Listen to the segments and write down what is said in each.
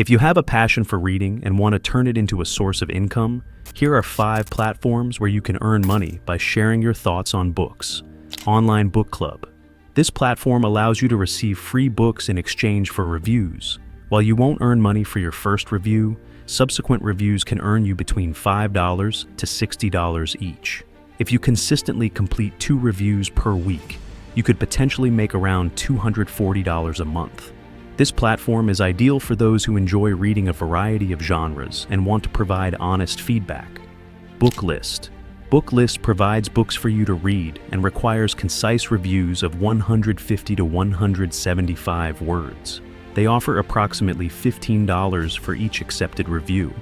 If you have a passion for reading and want to turn it into a source of income, here are 5 platforms where you can earn money by sharing your thoughts on books. Online Book Club. This platform allows you to receive free books in exchange for reviews. While you won't earn money for your first review, subsequent reviews can earn you between $5 to $60 each. If you consistently complete 2 reviews per week, you could potentially make around $240 a month. This platform is ideal for those who enjoy reading a variety of genres and want to provide honest feedback. Book List. Book List provides books for you to read and requires concise reviews of 150 to 175 words. They offer approximately $15 for each accepted review.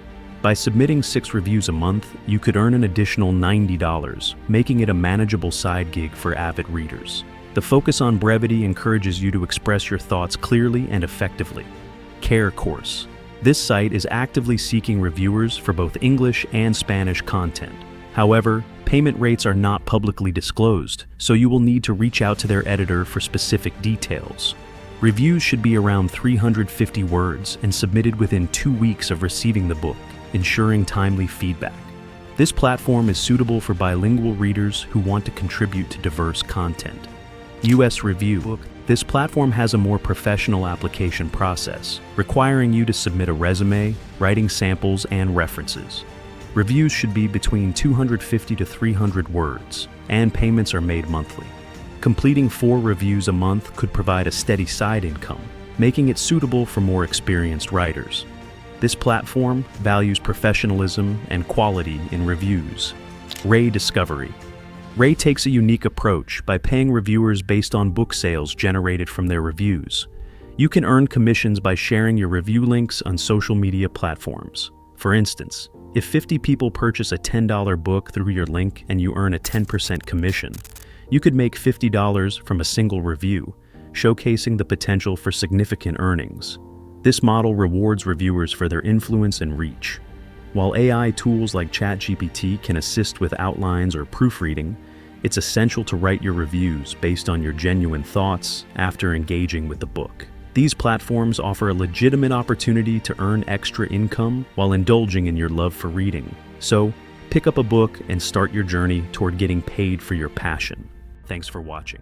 By submitting 6 reviews a month, you could earn an additional $90, making it a manageable side gig for avid readers. The focus on brevity encourages you to express your thoughts clearly and effectively. Care Course. This site is actively seeking reviewers for both English and Spanish content. However, payment rates are not publicly disclosed, so you will need to reach out to their editor for specific details. Reviews should be around 350 words and submitted within 2 weeks of receiving the book, ensuring timely feedback. This platform is suitable for bilingual readers who want to contribute to diverse content. US Review. This platform has a more professional application process, requiring you to submit a resume, writing samples, and references. Reviews should be between 250 to 300 words, and payments are made monthly. Completing 4 reviews a month could provide a steady side income, making it suitable for more experienced writers. This platform values professionalism and quality in reviews. Ray Discovery. Ray takes a unique approach by paying reviewers based on book sales generated from their reviews. You can earn commissions by sharing your review links on social media platforms. For instance, if 50 people purchase a $10 book through your link and you earn a 10% commission, you could make $50 from a single review, showcasing the potential for significant earnings. This model rewards reviewers for their influence and reach. While AI tools like ChatGPT can assist with outlines or proofreading, it's essential to write your reviews based on your genuine thoughts after engaging with the book. These platforms offer a legitimate opportunity to earn extra income while indulging in your love for reading. So, pick up a book and start your journey toward getting paid for your passion. Thanks for watching.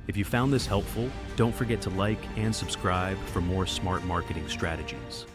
If you found this helpful, don't forget to like and subscribe for more smart marketing strategies.